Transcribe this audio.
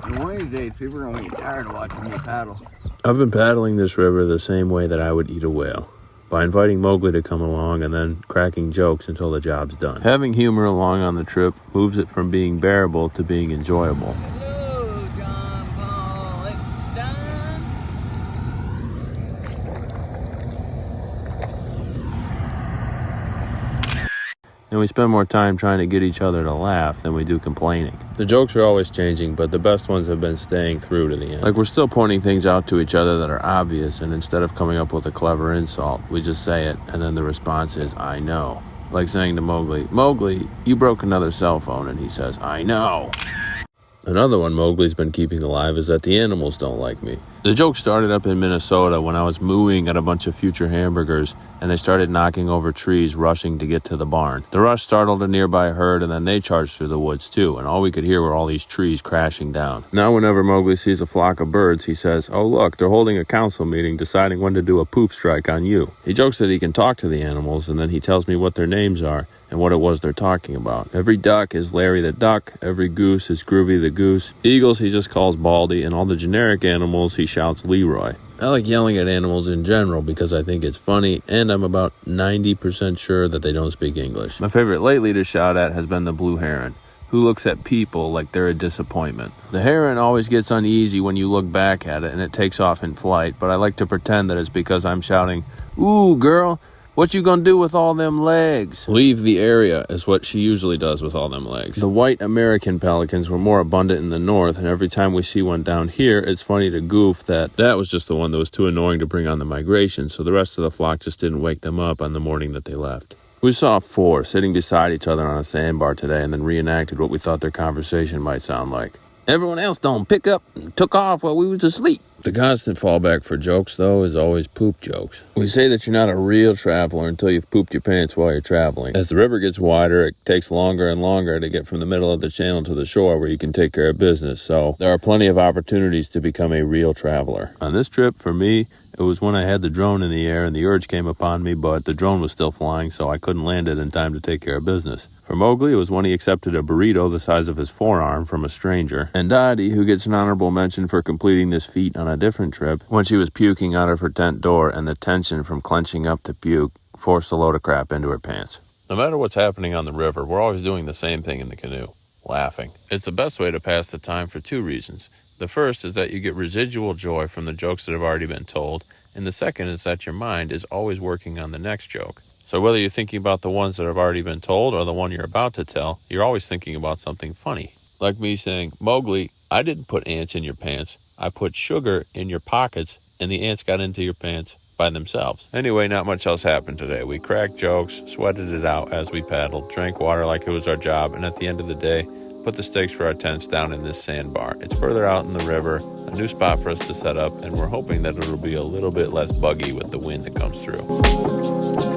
And one of these days, people are going to get tired of watching me paddle. I've been paddling this river the same way that I would eat a whale, by inviting Mowgli to come along and then cracking jokes until the job's done. Having humor along on the trip moves it from being bearable to being enjoyable. Hello, John Paul Eckstein. And we spend more time trying to get each other to laugh than we do complaining. The jokes are always changing, but the best ones have been staying through to the end. Like, we're still pointing things out to each other that are obvious, and instead of coming up with a clever insult, we just say it, and then the response is, I know. Like saying to Mowgli, Mowgli, you broke another cell phone, and he says, I know. Another one Mowgli's been keeping alive is that the animals don't like me. The joke started up in Minnesota when I was mooing at a bunch of future hamburgers and they started knocking over trees, rushing to get to the barn. The rush startled a nearby herd and then they charged through the woods too, and all we could hear were all these trees crashing down. Now whenever Mowgli sees a flock of birds, he says, oh look, they're holding a council meeting deciding when to do a poop strike on you. He jokes that he can talk to the animals and then he tells me what their names are and what it was they're talking about. Every duck is Larry the duck, every goose is Groovy the goose, eagles he just calls Baldy, and all the generic animals he shouts Leroy. I like yelling at animals in general because I think it's funny, and I'm about 90% sure that they don't speak English. My favorite lately to shout at has been the blue heron, who looks at people like they're a disappointment. The heron always gets uneasy when you look back at it and it takes off in flight, but I like to pretend that it's because I'm shouting, ooh, girl, what you gonna do with all them legs? Leave the area is what she usually does with all them legs. The white American pelicans were more abundant in the north, and every time we see one down here, it's funny to goof that was just the one that was too annoying to bring on the migration, so the rest of the flock just didn't wake them up on the morning that they left. We saw 4 sitting beside each other on a sandbar today and then reenacted what we thought their conversation might sound like. Everyone else don't pick up and took off while we was asleep. The constant fallback for jokes, though, is always poop jokes. We say that you're not a real traveler until you've pooped your pants while you're traveling. As the river gets wider, it takes longer and longer to get from the middle of the channel to the shore where you can take care of business, so there are plenty of opportunities to become a real traveler. On this trip, for me, it was when I had the drone in the air and the urge came upon me, but the drone was still flying, so I couldn't land it in time to take care of business. For Mowgli, it was when he accepted a burrito the size of his forearm from a stranger. And Dottie, who gets an honorable mention for completing this feat on a different trip, when she was puking out of her tent door and the tension from clenching up to puke forced a load of crap into her pants. No matter what's happening on the river, we're always doing the same thing in the canoe, laughing. It's the best way to pass the time for 2 reasons. The first is that you get residual joy from the jokes that have already been told, and the second is that your mind is always working on the next joke. So whether you're thinking about the ones that have already been told or the one you're about to tell, you're always thinking about something funny. Like me saying, Mowgli, I didn't put ants in your pants. I put sugar in your pockets, and the ants got into your pants by themselves. Anyway, not much else happened today. We cracked jokes, sweated it out as we paddled, drank water like it was our job, and at the end of the day, put the stakes for our tents down in this sandbar. It's further out in the river, a new spot for us to set up, and we're hoping that it'll be a little bit less buggy with the wind that comes through.